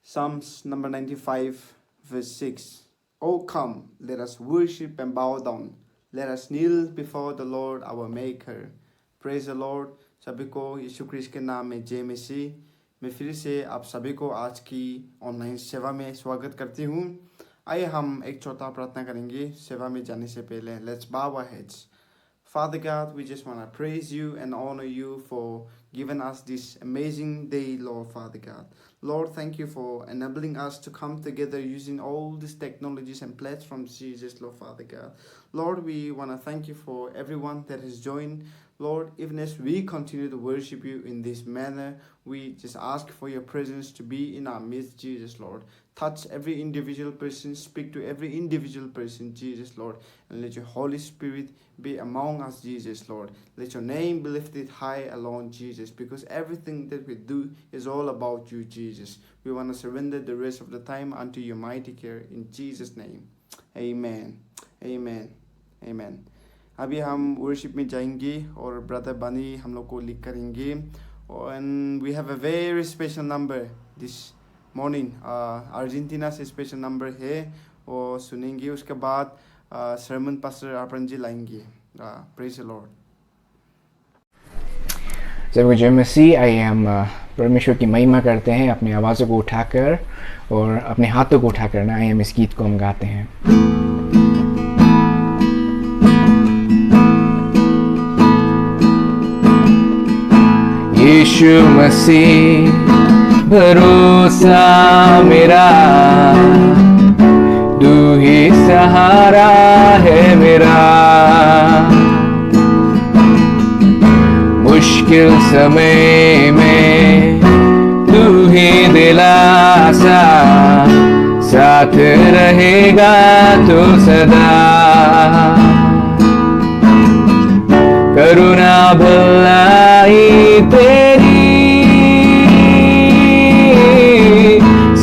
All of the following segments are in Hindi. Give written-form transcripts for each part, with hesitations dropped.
Psalms number 95, verse 6. Oh, come, let us worship and bow down. Let us kneel before the Lord our Maker. Praise the Lord. सभी को यीशु क्रिस्ट के नाम में जय मसीह। मैं फिर से आप सभी को आज की ऑनलाइन सेवा में स्वागत करती हूँ। आइए हम एक छोटा प्रार्थना करेंगे सेवा में जाने से पहले। Let's bow our heads. Father God, we just want to praise you and honor you for giving us this amazing day, Lord Father God. Lord, thank you for enabling us to come together using all these technologies and platforms, Jesus, Lord Father God. Lord, we want to thank you for everyone that has joined. Lord, even as we continue to worship you in this manner, we just ask for your presence to be in our midst, Jesus, Lord. Touch every individual person, speak to every individual person, Jesus, Lord, and let your Holy Spirit be among us, Jesus, Lord. Let your name be lifted high alone, Jesus, because everything that we do is all about you, Jesus. We want to surrender the rest of the time unto your mighty care in Jesus' name. Amen. Amen. Amen. अभी हम वर्शिप में जाएंगे और ब्रदर बनी हम लोग को लीड करेंगे and we have a very special number this morning. Argentina से स्पेशल नंबर है वो सुनेंगे। उसके बाद सरमन पास्टर अर्पण जी लाएंगे। Praise the Lord. जब जय मसीह आइए हम परमेश्वर की महिमा करते हैं अपनी आवाज़ों को उठाकर और अपने हाथों को उठाकर ना आइए हम इस गीत को हम गाते हैं। यीशु मसीह भरोसा मेरा, तू ही सहारा है मेरा, मुश्किल समय में तू ही दिलासा, साथ रहेगा तू सदा। करुणा भलाई तेरी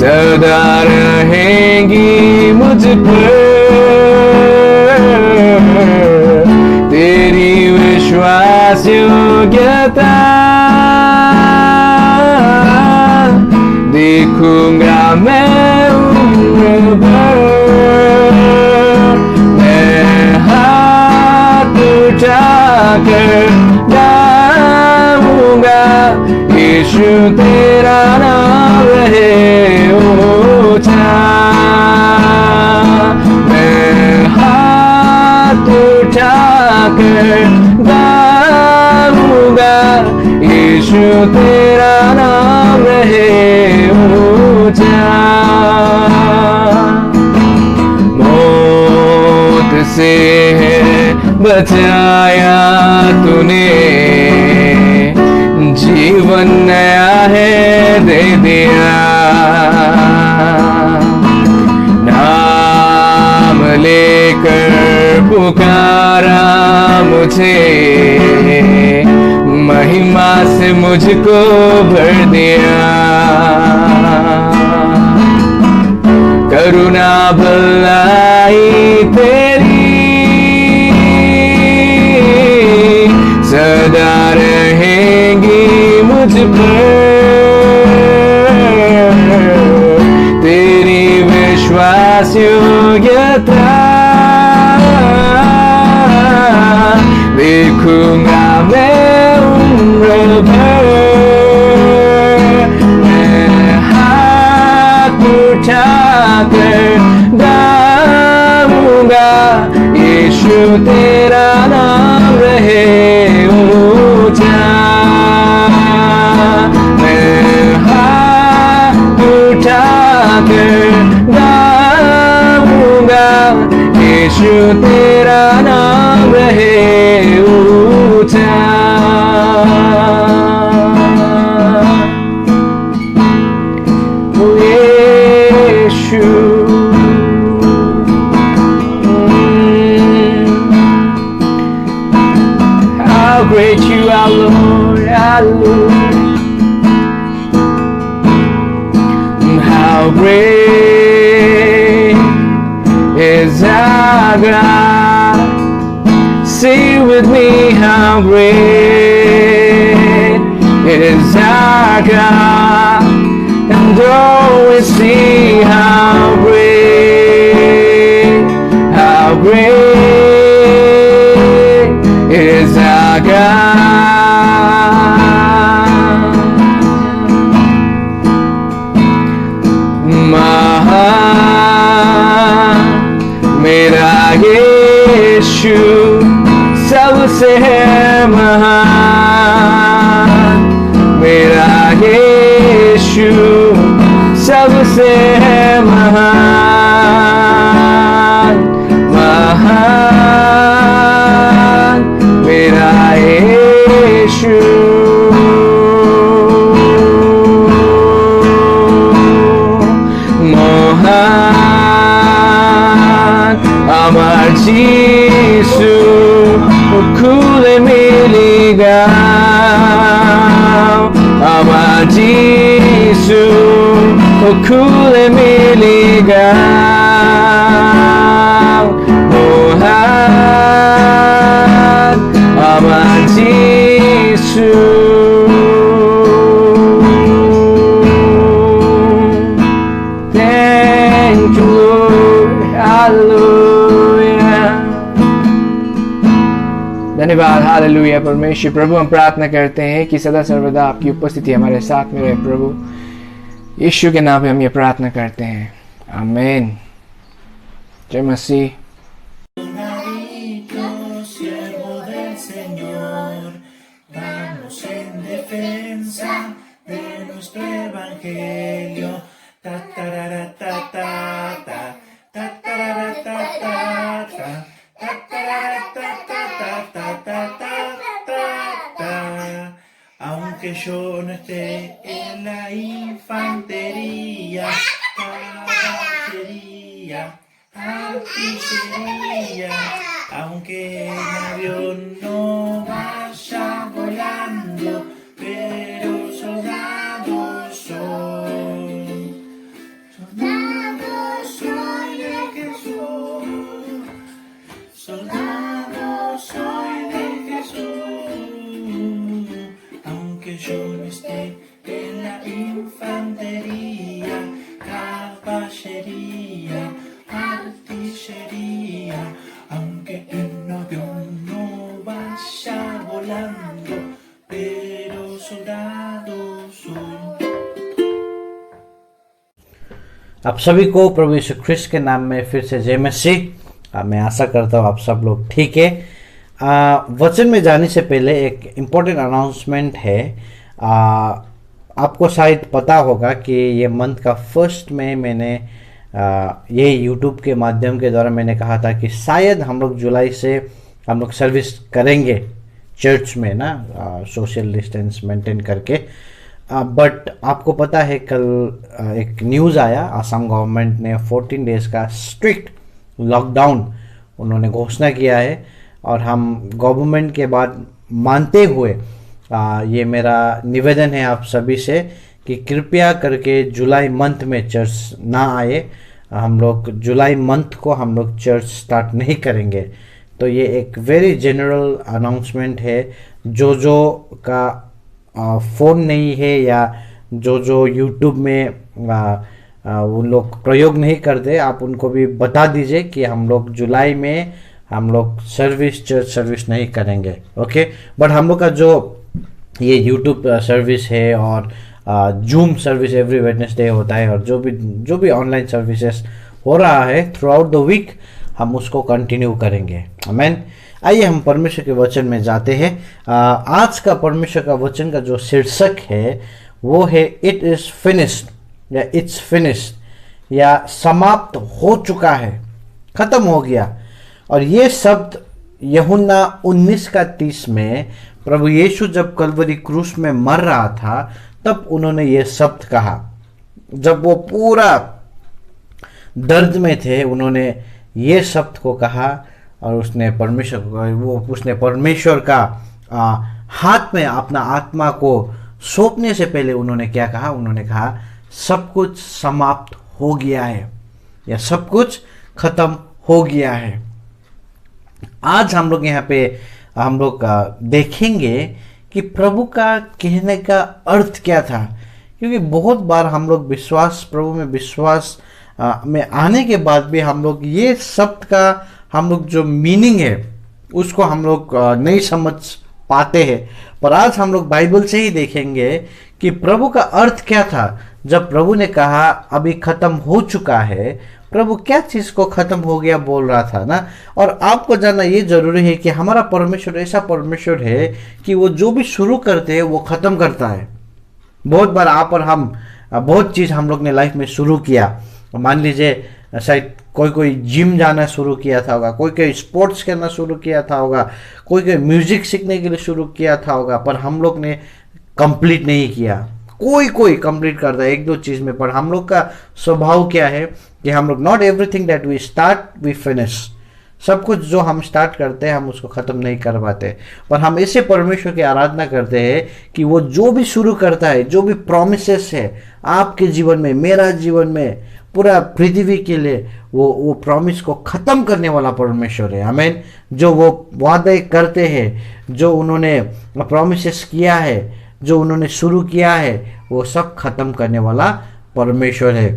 सदा रहेगी मुझ पर, तेरी विश्वास योग्यता देखूंगा मैं उम्र भर। मैं हाथ उठाकर गाऊंगा यीशु तेरा नाम रहे ऊंचा। मैं हाथ उठाकर गाऊंगा यीशु तेरा नाम रहे ऊंचा। मौत से है बचाया तूने, जीवन नया है दे दिया। नाम लेकर पुकारा मुझे, महिमा से मुझको भर दिया। करुणा भलाई तेरी सदा रहेंगी मुझ पर, तेरी विश्वास योग्यता देखूंगा मैं उम्र भर। मैं हाथ उठाकर गाऊंगा यीशु तेरा नाम रहे ऊंचा। मैं हाथ उठाकर गाऊंगा यीशु तेरा नाम रहे ऊंचा। यीशु how great you are, Lord, hallelujah. How great is our God. Sing with me, how great is our God, and oh, it's सबसे है महान मेरा यीशु, सबसे है महान, महान मेरा यीशु। महान আমার যিশু, খুলে মিলি গাও আমার যিশু, খুলে মিলি গাও। মহান আমার যিশু। Thank you Lord, hallelujah। धन्यवाद, हालेलुया परमेश्वर। प्रभु हम प्रार्थना करते हैं कि सदा सर्वदा आपकी उपस्थिति हमारे साथ में रहे प्रभु। यीशु के नाम पे हम ये प्रार्थना करते हैं, आमीन। जय मसीह। Siervo del Señor, vamos en defensa de nuestro evangelio. Ta tarara ta ta ta, ta tarara ta ta ta, ta tarara ta ta ta ta ta ta ta ta. Aunque yo no esté en la infantería, caballería, artillería, aunque en avión no vaya volando, pero soldado soy. Soldado soy de Jesús. Soldado soy de Jesús. Aunque yo no esté en la infantería, caballería, artillería, aunque en avión no vaya volando, pero soldado soy। आप सभी को प्रभु यीशु ख्रिस्त के नाम में फिर से जय मसीह। मैं आशा करता हूँ आप सब लोग ठीक है। वचन में जाने से पहले एक इम्पोर्टेंट अनाउंसमेंट है। आपको शायद पता होगा कि ये मंथ का फर्स्ट में मैंने ये यूट्यूब के माध्यम के द्वारा मैंने कहा था कि शायद हम लोग जुलाई से हम लोग सर्विस करेंगे चर्च में ना, सोशल डिस्टेंस मेंटेन करके। बट आपको पता है कल एक न्यूज़ आया, आसाम गवर्नमेंट ने 14 डेज़ का स्ट्रिक्ट लॉकडाउन उन्होंने घोषणा किया है। और हम गवर्नमेंट के बाद मानते हुए ये मेरा निवेदन है आप सभी से कि कृपया करके जुलाई मंथ में चर्च ना आए। हम लोग जुलाई मंथ को हम लोग चर्च स्टार्ट नहीं करेंगे। तो ये एक वेरी जनरल अनाउंसमेंट है। जो का फ़ोन नहीं है या जो यूट्यूब में उन लोग प्रयोग नहीं करते, आप उनको भी बता दीजिए कि हम लोग जुलाई में हम लोग चर्च सर्विस नहीं करेंगे। ओके, बट हम लोग का जो ये यूट्यूब सर्विस है और जूम सर्विस एवरी वेडनेसडे होता है और जो भी ऑनलाइन सर्विसेज हो रहा है थ्रू आउट द वीक, हम उसको कंटिन्यू करेंगे। आमीन। आइए हम परमेश्वर के वचन में जाते हैं। आज का परमेश्वर का वचन का जो शीर्षक है वो है इट इज़ फिनिश्ड या इट्स फिनिश्ड या समाप्त हो चुका है, ख़त्म हो गया। और ये शब्द यूहन्ना 19:30 में प्रभु यीशु जब कलवरी क्रूस में मर रहा था तब उन्होंने ये शब्द कहा। जब वो पूरा दर्द में थे उन्होंने ये शब्द को कहा और उसने परमेश्वर का हाथ में अपना आत्मा को सौंपने से पहले उन्होंने क्या कहा? उन्होंने कहा सब कुछ समाप्त हो गया है या सब कुछ खत्म हो गया है। आज हम लोग यहाँ पे हम लोग देखेंगे कि प्रभु का कहने का अर्थ क्या था, क्योंकि बहुत बार हम लोग प्रभु में विश्वास में आने के बाद भी हम लोग ये शब्द का हम लोग जो मीनिंग है उसको हम लोग नहीं समझ पाते हैं। पर आज हम लोग बाइबल से ही देखेंगे कि प्रभु का अर्थ क्या था जब प्रभु ने कहा अभी खत्म हो चुका है, प्रभु क्या चीज को खत्म हो गया बोल रहा था ना। और आपको जानना ये जरूरी है कि हमारा परमेश्वर ऐसा परमेश्वर है कि वो जो भी शुरू करते हैं वो खत्म करता है। बहुत बार आप और हम बहुत चीज हम लोग ने लाइफ में शुरू किया। मान लीजिए शायद कोई जिम जाना शुरू किया था होगा, कोई स्पोर्ट्स करना शुरू किया था होगा, कोई म्यूजिक सीखने के लिए शुरू किया था होगा, पर हम लोग ने कंप्लीट नहीं किया। कोई कंप्लीट करता है एक दो चीज में, पर हम लोग का स्वभाव क्या है कि हम लोग not everything that we start we finish. सब कुछ जो हम स्टार्ट करते हैं हम उसको खत्म नहीं कर पाते। और हम ऐसे परमेश्वर की आराधना करते हैं कि वो जो भी शुरू करता है, जो भी प्रॉमिसेस है आपके जीवन में, मेरा जीवन में, पूरा पृथ्वी के लिए, वो प्रॉमिस को खत्म करने वाला परमेश्वर है। आमीन। जो वो वादे करते हैं, जो उन्होंने प्रॉमिसेस किया है, जो उन्होंने शुरू किया है, वो सब खत्म करने वाला परमेश्वर है।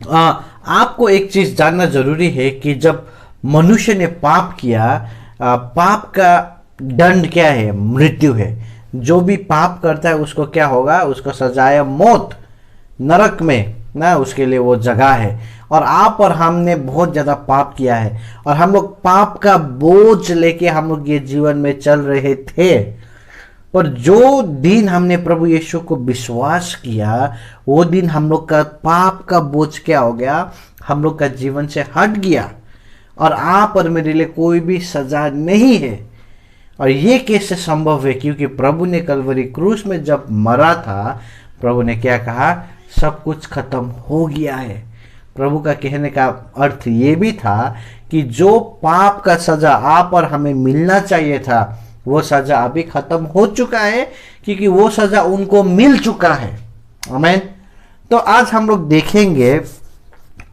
आपको एक चीज जानना जरूरी है कि जब मनुष्य ने पाप किया, पाप का दंड क्या है? मृत्यु है। जो भी पाप करता है उसको क्या होगा? उसको सजाया मौत, नरक में ना, उसके लिए वो जगह है। और आप और हमने बहुत ज़्यादा पाप किया है और हम लोग पाप का बोझ लेके हम लोग ये जीवन में चल रहे थे। पर जो दिन हमने प्रभु यीशु को विश्वास किया, वो दिन हम लोग का पाप का बोझ क्या हो गया? हम लोग का जीवन से हट गया और आप और मेरे लिए कोई भी सजा नहीं है। और ये कैसे संभव है? क्योंकि प्रभु ने कलवरी क्रूस में जब मरा था, प्रभु ने क्या कहा? सब कुछ खत्म हो गया है। प्रभु का कहने का अर्थ ये भी था कि जो पाप का सजा आप और हमें मिलना चाहिए था, वो सजा अभी खत्म हो चुका है, क्योंकि वो सजा उनको मिल चुका है। आमीन। तो आज हम लोग देखेंगे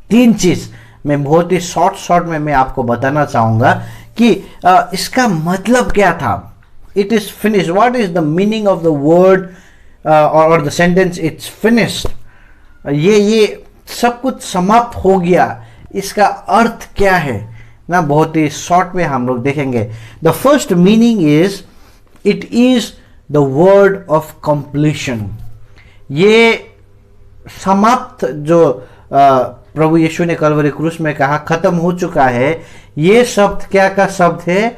तीन चीज। मैं बहुत ही शॉर्ट में मैं आपको बताना चाहूंगा कि इसका मतलब क्या था। It is finish. What is the meaning of the word और द सेंटेंस इट्स फिनिश्ड? ये सब कुछ समाप्त हो गया, इसका अर्थ क्या है ना? बहुत ही शॉर्ट में हम लोग देखेंगे। The first meaning is it is the word of completion. ये समाप्त जो प्रभु यीशु ने कलवरी क्रूस में कहा खत्म हो चुका है, ये शब्द क्या का शब्द है?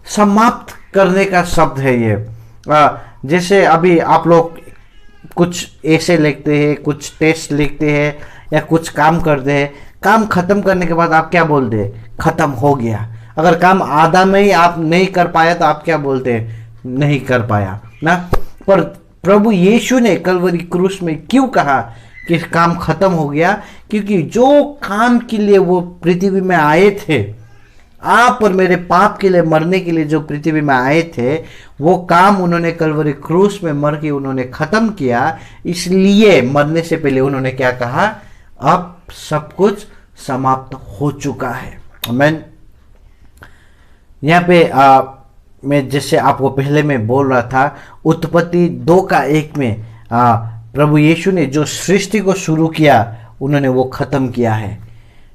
समाप्त करने का शब्द है ये। जैसे अभी आप लोग कुछ ऐसे लिखते हैं, कुछ टेस्ट लिखते हैं या कुछ काम करते हैं, काम खत्म करने के बाद आप क्या बोलते हैं? खत्म हो गया। अगर काम आधा में ही आप नहीं कर पाया तो आप क्या बोलते हैं? नहीं कर पाया ना। पर प्रभु यीशु ने कलवरी क्रूस में क्यों कहा कि काम खत्म हो गया? क्योंकि जो काम के लिए वो पृथ्वी में आए थे, आप और मेरे पाप के लिए मरने के लिए जो पृथ्वी में आए थे, वो काम उन्होंने कलवरी क्रूस में मर के उन्होंने खत्म किया। इसलिए मरने से पहले उन्होंने क्या कहा? अब सब कुछ समाप्त हो चुका है। आमीन। यहाँ पे मैं जैसे आपको पहले में बोल रहा था, उत्पत्ति 2:1 में प्रभु यीशु ने जो सृष्टि को शुरू किया, उन्होंने वो खत्म किया है।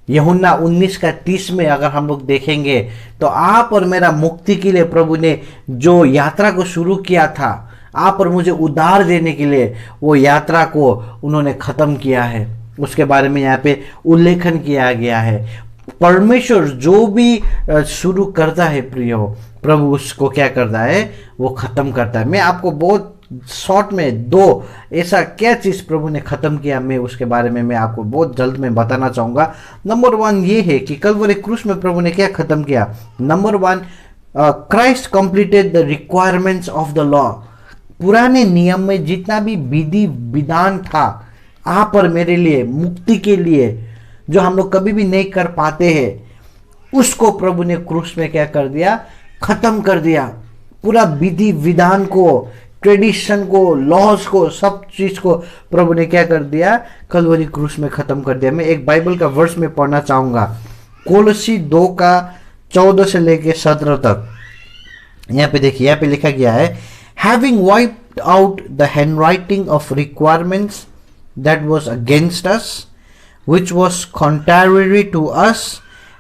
यूहन्ना 19:30 में अगर हम लोग देखेंगे तो आप और मेरा मुक्ति के लिए प्रभु ने जो यात्रा को शुरू किया था, आप और मुझे उद्धार देने के लिए, वो यात्रा को उन्होंने खत्म किया है। उसके बारे में यहाँ पे उल्लेखन किया गया है। परमेश्वर जो भी शुरू करता है प्रियो, प्रभु उसको क्या करता है? वो खत्म करता है। मैं आपको बहुत शॉर्ट में दो ऐसा क्या चीज प्रभु ने खत्म किया, मैं उसके बारे में मैं आपको बहुत जल्द में बताना चाहूंगा। नंबर 1 ये है कि कलवरी क्रूस में प्रभु ने क्या खत्म किया। Number 1, Christ completed the requirements of the law. पुराने नियम में जितना भी विधि विधान था आप और मेरे लिए मुक्ति के लिए, जो हम लोग कभी भी नहीं कर पाते हैं, उसको प्रभु ने क्रूस में क्या कर दिया? खत्म कर दिया। पूरा विधि विधान को, ट्रेडिशन को, लॉज को, सब चीज को प्रभु ने क्या कर दिया? कलवरी क्रूस में खत्म कर दिया। मैं एक बाइबल का वर्स में पढ़ना चाहूंगा, कोलोसी 2:14 से लेके 17 तक। यहाँ पे देखिए, यहाँ पे लिखा गया है, having wiped out the handwriting of requirements that was against us, which was contrary to us,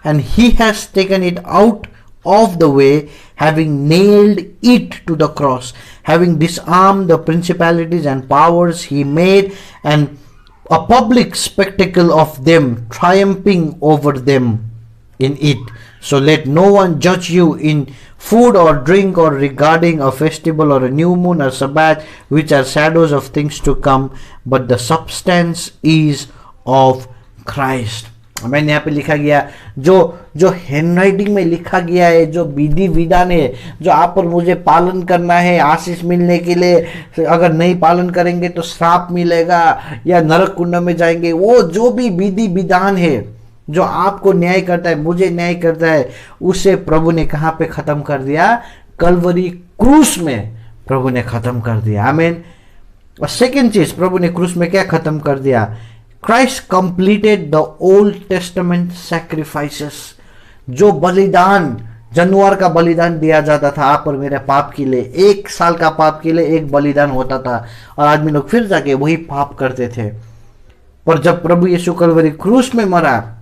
and he has taken it out of the way, having nailed it to the cross, having disarmed the principalities and powers, he made a public spectacle of them, triumphing over them in it. So let no one judge you in food or drink, or regarding a festival or a new moon or Sabbath, which are shadows of things to come, but the substance is of Christ. मैंने यहाँ पे लिखा गया, जो हैंडराइटिंग में लिखा गया है, जो विधि विधान है, जो आप और मुझे पालन करना है आशीष मिलने के लिए, अगर नहीं पालन करेंगे तो श्राप मिलेगा या नरक कुंड में जाएंगे, वो जो भी विधि विधान है जो आपको न्याय करता है, मुझे न्याय करता है, उसे प्रभु ने कहाँ पे खत्म कर दिया? कलवरी क्रूस में प्रभु ने खत्म कर दिया। आमीन। और सेकेंड चीज, प्रभु ने क्रूस में क्या खत्म कर दिया? Christ completed the Old Testament sacrifices. जो बलिदान, जानवर का बलिदान दिया जाता था आप और मेरे पाप के लिए, 1 साल का पाप के लिए एक बलिदान होता था, और आदमी लोग फिर जाके वही पाप करते थे। पर जब प्रभु यीशु कलवरी क्रूस में मरा,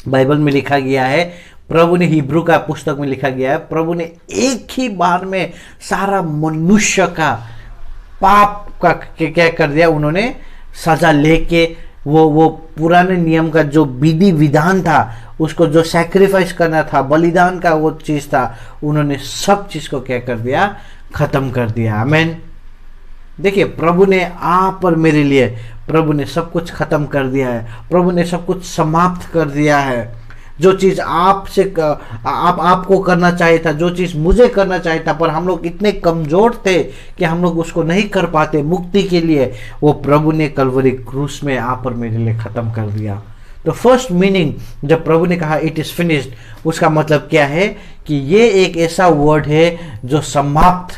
बाइबल में लिखा गया है, प्रभु ने, हिब्रू का पुस्तक में लिखा गया है, प्रभु ने एक ही बार में सारा मनुष्य का पाप का क्या कर दिया? उन्होंने सजा लेके वो पुराने नियम का जो विधि विधान था, उसको जो सैक्रिफाइस करना था, बलिदान का वो चीज था, उन्होंने सब चीज को क्या कर दिया? खत्म कर दिया। आमीन। देखिए, प्रभु ने आप और मेरे लिए, प्रभु ने सब कुछ खत्म कर दिया है, प्रभु ने सब कुछ समाप्त कर दिया है। जो चीज आपको करना चाहिए था, जो चीज मुझे करना चाहिए था, पर हम लोग इतने कमजोर थे कि हम लोग उसको नहीं कर पाते मुक्ति के लिए, वो प्रभु ने कलवरी क्रूस में आप और मेरे लिए खत्म कर दिया। तो फर्स्ट मीनिंग, जब प्रभु ने कहा इट इज फिनिश्ड, उसका मतलब क्या है? कि ये एक ऐसा वर्ड है जो समाप्त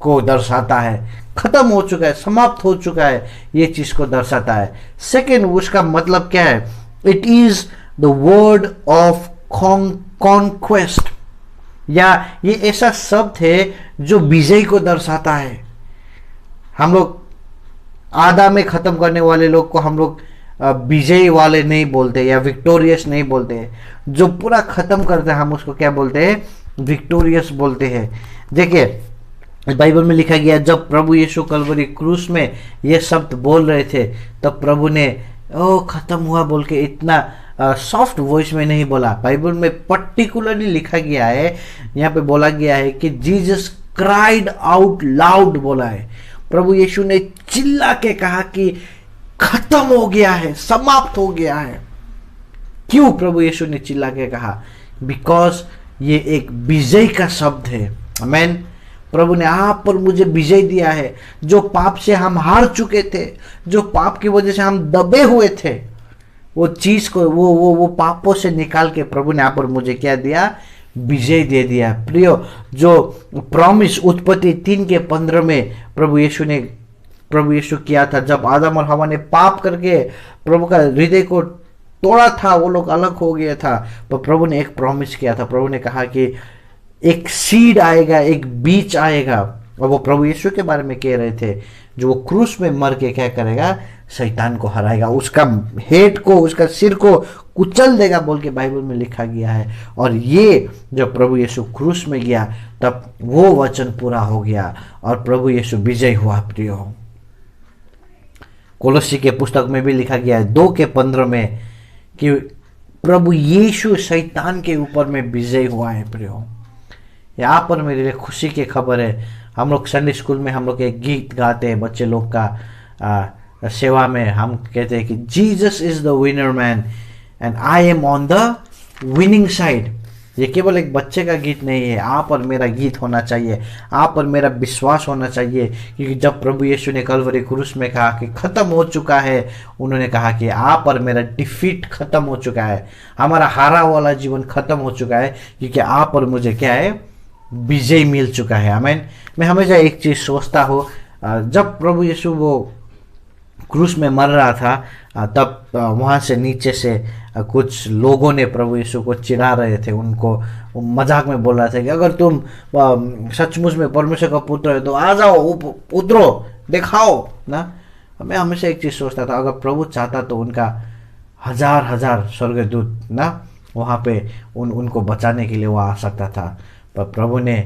को दर्शाता है, खत्म हो चुका है, समाप्त हो चुका है, ये चीज को दर्शाता है। सेकेंड, उसका मतलब क्या है? It is the word of conquest, या ये ऐसा शब्द है जो विजय को दर्शाता है। हम लोग आधा में खत्म करने वाले लोग को हम लोग विजय वाले नहीं बोलते या विक्टोरियस नहीं बोलते, जो पूरा खत्म करते हैं हम उसको क्या बोलते हैं? विक्टोरियस बोलते हैं। देखिए, बाइबल में लिखा गया, जब प्रभु यीशु कलवरी क्रूस में ये शब्द बोल रहे थे, तब प्रभु ने ओ खत्म हुआ बोल के इतना सॉफ्ट वॉइस में नहीं बोला। बाइबल में पर्टिकुलरली लिखा गया है, यहाँ पे बोला गया है कि जीसस क्राइड आउट लाउड बोला है। प्रभु यीशु ने चिल्ला के कहा कि खत्म हो गया है, समाप्त हो गया है। क्यों प्रभु यीशु ने चिल्ला के कहा? बिकॉज ये एक विजय का शब्द है। आमीन। प्रभु ने आप पर मुझे विजय दिया है। जो पाप से हम हार चुके थे, जो पाप की वजह से हम दबे हुए थे, वो चीज को वो पापों से निकाल के प्रभु ने आप और मुझे क्या दिया? विजय दे दिया। प्रियो, जो प्रॉमिस उत्पत्ति 3:15 में प्रभु यीशु किया था, जब आदम और हवा ने पाप करके प्रभु का हृदय को तोड़ा था, वो लोग अलग हो गया था, पर प्रभु ने एक प्रॉमिस किया था। प्रभु ने कहा कि एक सीड आएगा, एक बीज आएगा, और वो प्रभु यीशु के बारे में कह रहे थे, जो वो क्रूस में मर के क्या करेगा? शैतान को हराएगा, उसका हेड को, उसका सिर को कुचल देगा बोल के बाइबल में लिखा गया है। और ये जब प्रभु यीशु क्रूस में गया, तब वो वचन पूरा हो गया और प्रभु यीशु विजय हुआ। प्रियो, कोलोसी के पुस्तक में भी लिखा गया है 2:15 में कि प्रभु यीशु शैतान के ऊपर में विजय हुआ है। प्रियो, यहाँ पर मेरे लिए खुशी की खबर है। हम लोग संडे स्कूल में हम लोग एक गीत गाते हैं, बच्चे लोग का सेवा में हम कहते हैं कि Jesus is the winner man and I am on the winning side. ये केवल एक बच्चे का गीत नहीं है, आप और मेरा गीत होना चाहिए, आप और मेरा विश्वास होना चाहिए। क्योंकि जब प्रभु यीशु ने कलवरी क्रूस में कहा कि खत्म हो चुका है, उन्होंने कहा कि आप और मेरा डिफीट खत्म हो चुका है, हमारा हारा वाला जीवन खत्म हो चुका है, क्योंकि आप और मुझे क्या है? विजय मिल चुका है। आमीन। मैं हमेशा एक चीज सोचता हूँ, जब प्रभु यीशु वो क्रूस में मर रहा था, तब वहाँ से नीचे से कुछ लोगों ने प्रभु यीशु को चिढ़ा रहे थे, उनको मजाक में बोल रहा था कि अगर तुम सचमुच में परमेश्वर का पुत्र है तो आ जाओ, उतरो, दिखाओ ना। मैं हमेशा एक चीज़ सोचता था, अगर प्रभु चाहता तो उनका हजार हजार स्वर्गदूत ना वहाँ पे उनको बचाने के लिए वो आ सकता था, पर प्रभु ने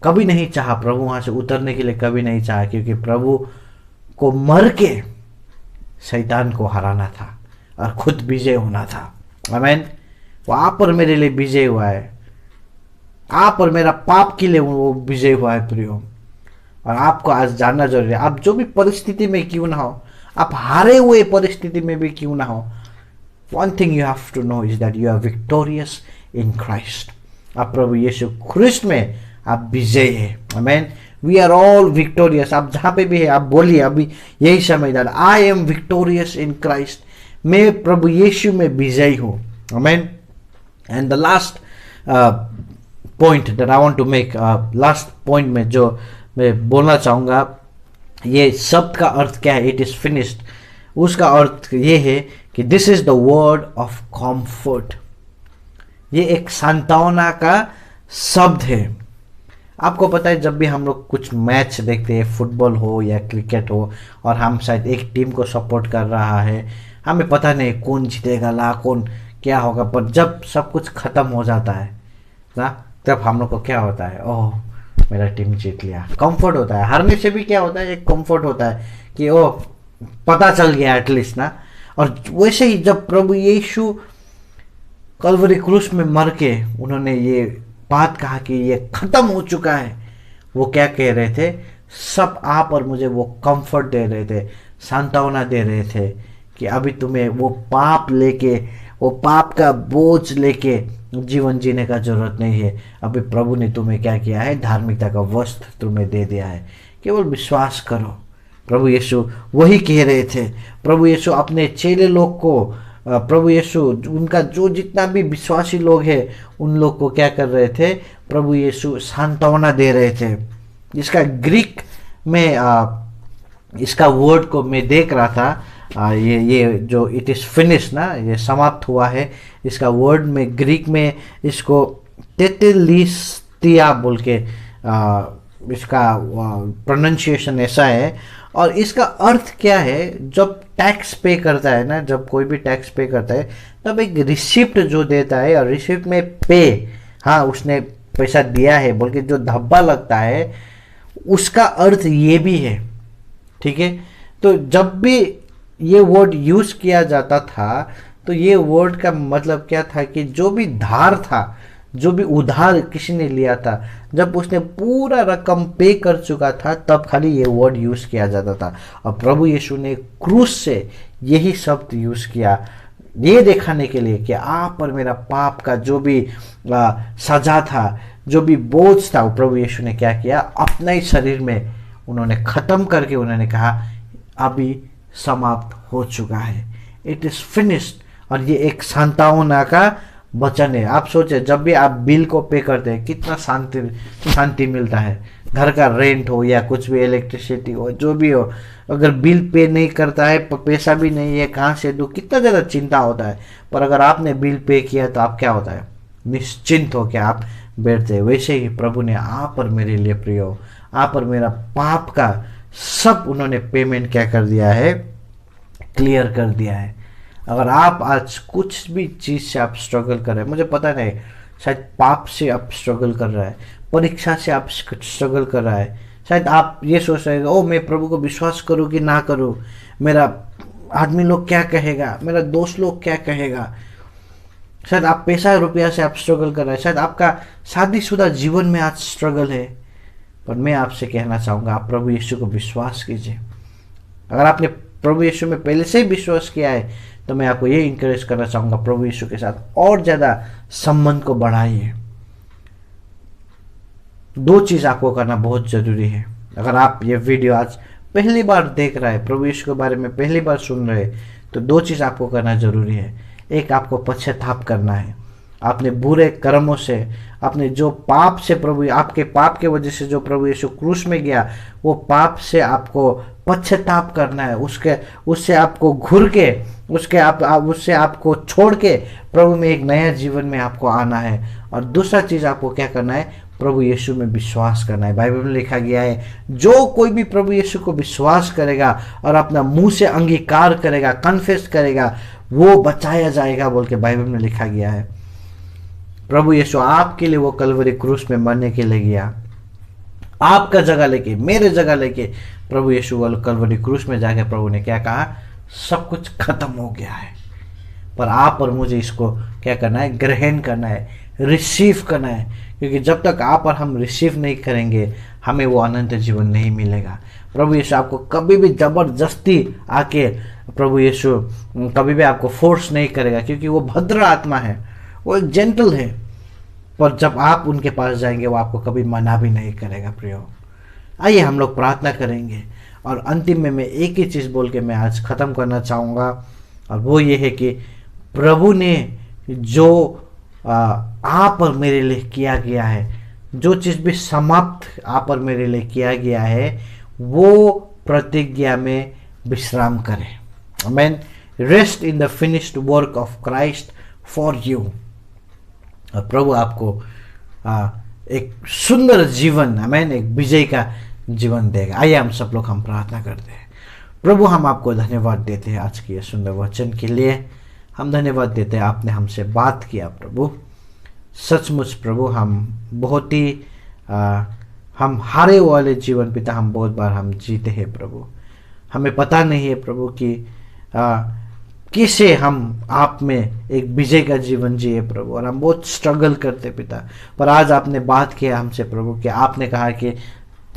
कभी नहीं चाहा, प्रभु वहाँ से उतरने के लिए कभी नहीं चाहा, क्योंकि प्रभु को मर के शैतान को हराना था और खुद विजय होना था। आमीन। वो आप और मेरे लिए विजय हुआ है, आप और मेरा पाप के लिए वो विजय हुआ है प्रियो। और आपको आज जानना जरूरी है, आप जो भी परिस्थिति में क्यों ना हो, आप हारे हुए परिस्थिति में भी क्यों ना हो, one thing you have to know is that you are victorious in Christ. आप प्रभु यीशु ख्रिस्त में आप विजय है। आमीन। We are all victorious। आप जहाँ पे भी है आप बोलिए अभी यही समझदार, I am victorious in Christ। मैं प्रभु यीशु में विजयी हूँ। आमीन। And the last point that I want to make, last point में जो मैं बोलना चाहूँगा, ये शब्द का अर्थ क्या है, इट इज़ फिनिश्ड। उसका अर्थ ये है कि this is the word of comfort. ये एक सांत्वना का शब्द है। आपको पता है जब भी हम लोग कुछ मैच देखते हैं, फुटबॉल हो या क्रिकेट हो, और हम शायद एक टीम को सपोर्ट कर रहा है, हमें पता नहीं कौन जीतेगा ला कौन क्या होगा, पर जब सब कुछ खत्म हो जाता है ना, तब हम लोग को क्या होता है, ओह मेरा टीम जीत लिया। कंफर्ट होता है। हारने से भी क्या होता है, एक कंफर्ट होता है कि ओह पता चल गया एटलीस्ट ना। और वैसे ही जब प्रभु यीशु कल्वरी क्रूस में मर के उन्होंने ये बात कहा कि ये खत्म हो चुका है, वो क्या कह रहे थे, सब आप और मुझे वो कंफर्ट दे रहे थे, सांत्वना दे रहे थे कि अभी तुम्हें वो पाप लेके, वो पाप का बोझ लेके जीवन जीने का जरूरत नहीं है। अभी प्रभु ने तुम्हें क्या किया है, धार्मिकता का वस्त्र तुम्हें दे दिया है, केवल विश्वास करो। प्रभु यीशु वही कह रहे थे। प्रभु यीशु अपने चेले लोग को, प्रभु यीशु उनका जो जितना भी विश्वासी लोग हैं उन लोग को क्या कर रहे थे, प्रभु यीशु सांत्वना दे रहे थे। इसका ग्रीक में इसका वर्ड को मैं देख रहा था, ये जो इट इज़ फिनिश ना, ये समाप्त हुआ है, इसका वर्ड में ग्रीक में इसको तेतेलिस्तिया बोल के इसका प्रोनाउंसिएशन ऐसा है। और इसका अर्थ क्या है, जब टैक्स पे करता है ना, जब कोई भी टैक्स पे करता है तब एक रिसिप्ट जो देता है, और रिसिप्ट में पे, हाँ उसने पैसा दिया है बोल के जो धब्बा लगता है, उसका अर्थ ये भी है। ठीक है, तो जब भी ये वर्ड यूज किया जाता था तो ये वर्ड का मतलब क्या था कि जो भी धार था, जो भी उधार किसी ने लिया था, जब उसने पूरा रकम पे कर चुका था तब खाली ये वर्ड यूज किया जाता था। और प्रभु यीशु ने क्रूस से यही शब्द यूज किया, ये दिखाने के लिए कि आप और मेरा पाप का जो भी सजा था, जो भी बोझ था, वो प्रभु यीशु ने क्या किया, अपने ही शरीर में उन्होंने खत्म करके उन्होंने कहा अभी समाप्त हो चुका है, इट इज फिनिश्ड। और ये एक सांत्वना का वचन है। आप सोचे जब भी आप बिल को पे करते हैं कितना शांति मिलता है। घर का रेंट हो या कुछ भी, इलेक्ट्रिसिटी हो, जो भी हो, अगर बिल पे नहीं करता है, पैसा भी नहीं है, कहाँ से दूँ, कितना ज़्यादा चिंता होता है। पर अगर आपने बिल पे किया तो आप क्या होता है, निश्चिंत हो के आप बैठते हैं। वैसे ही प्रभु ने आप और मेरे लिए प्रियो, आप और मेरा पाप का सब उन्होंने पेमेंट क्या कर दिया है, क्लियर कर दिया है। अगर आप आज कुछ भी चीज़ से आप स्ट्रगल कर रहे हैं, मुझे पता नहीं, शायद पाप से आप स्ट्रगल कर रहा है, परीक्षा से आप स्ट्रगल कर रहा है, शायद आप ये सोच रहे हैं ओ मैं प्रभु को विश्वास करूं कि ना करूं, मेरा आदमी लोग क्या कहेगा, मेरा दोस्त लोग क्या कहेगा। शायद आप पैसा रुपया से आप स्ट्रगल कर रहे हैं, शायद आपका शादीशुदा जीवन में आज स्ट्रगल है। पर मैं आपसे कहना चाहूँगा आप प्रभु यीशु को विश्वास कीजिए। अगर आपने प्रभु यीशु में पहले से ही विश्वास किया है तो मैं आपको ये इंकरेज करना चाहूँगा, प्रभु यीशु के साथ और ज़्यादा संबंध को बढ़ाइए। दो चीज़ आपको करना बहुत ज़रूरी है। अगर आप ये वीडियो आज पहली बार देख रहे हैं, प्रभु यीशु के बारे में पहली बार सुन रहे हैं, तो दो चीज़ आपको करना ज़रूरी है। एक, आपको पश्चाताप करना है। आपने बुरे कर्मों से, आपने जो पाप से, प्रभु आपके पाप के वजह से जो प्रभु यीशु क्रूस में गया, वो पाप से आपको पश्चाताप करना है। उससे आपको घुर के, उससे आपको छोड़ के प्रभु में एक नया जीवन में आपको आना है। और दूसरा चीज़ आपको क्या करना है, प्रभु यीशु में विश्वास करना है। बाइबल में लिखा गया है जो कोई भी प्रभु यीशु को विश्वास करेगा और अपना मुंह से अंगीकार करेगा, कन्फेस करेगा, वो बचाया जाएगा बोल के बाइबल में लिखा गया है। प्रभु यीशु आपके लिए वो कलवरी क्रूस में मरने के लिए गया, आपका जगह लेके, मेरे जगह लेके प्रभु यीशु वो कलवरी क्रूस में जाके प्रभु ने क्या कहा, सब कुछ खत्म हो गया है। पर आप और मुझे इसको क्या करना है, ग्रहण करना है, रिसीव करना है, क्योंकि जब तक आप और हम रिसीव नहीं करेंगे हमें वो अनंत जीवन नहीं मिलेगा। प्रभु यीशु आपको कभी भी जबरदस्ती आके प्रभु यीशु कभी भी आपको फोर्स नहीं करेगा, क्योंकि वो भद्र आत्मा है, वो एक जेंटल है। पर जब आप उनके पास जाएंगे वो आपको कभी मना भी नहीं करेगा। प्रियो, आइए हम लोग प्रार्थना करेंगे और अंतिम में मैं एक ही चीज़ बोल के मैं आज ख़त्म करना चाहूँगा, और वो ये है कि प्रभु ने जो आप और मेरे लिए किया गया है, जो चीज़ भी समाप्त आप और मेरे लिए किया गया है, वो प्रतिज्ञा में विश्राम करें। Amen. Rest in the finished work of Christ for you. और प्रभु आपको एक सुंदर जीवन, आमेन, एक विजय का जीवन देगा। आइए हम सब लोग हम प्रार्थना करते हैं। प्रभु, हम आपको धन्यवाद देते हैं आज की ये सुंदर वचन के लिए। हम धन्यवाद देते हैं आपने हमसे बात किया प्रभु। सचमुच प्रभु हम बहुत ही हम हारे वाले जीवन पिता हम बहुत बार हम जीते हैं प्रभु। हमें पता नहीं है प्रभु कि कैसे हम आप में एक विजय का जीवन जिए प्रभु, और हम बहुत स्ट्रगल करते पिता। पर आज आपने बात किया हमसे प्रभु कि आपने कहा कि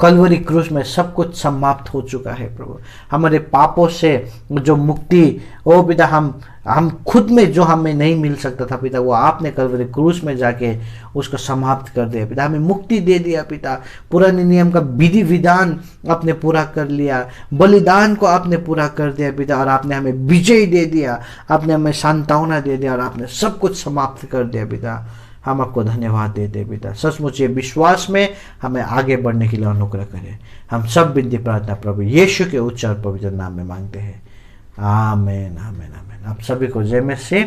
कलवरी क्रूस में सब कुछ समाप्त हो चुका है प्रभु। हमारे पापों से जो मुक्ति ओ पिता हम खुद में जो हमें नहीं मिल सकता था पिता, वो आपने कलवरी क्रूस में जाके उसको समाप्त कर दिया पिता। हमें मुक्ति दे दिया पिता। पुराने नियम का विधि विधान आपने पूरा कर लिया, बलिदान को आपने पूरा कर दिया पिता, और आपने हमें विजय दे दिया, आपने हमें सांत्वना दे दिया, और आपने सब कुछ समाप्त कर दिया पिता। हम आपको धन्यवाद देते हैं पिता। सचमुच ये विश्वास में हमें आगे बढ़ने के लिए अनुग्रह करें। हम सब विनती प्रार्थना प्रभु यीशु के उच्च और पवित्र नाम में मांगते हैं। आमीन, आमीन, आमीन। आप सभी को जय मसीह।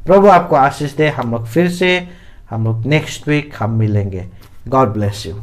प्रभु आपको आशीष दे। हम लोग फिर से नेक्स्ट वीक हम मिलेंगे। God bless you.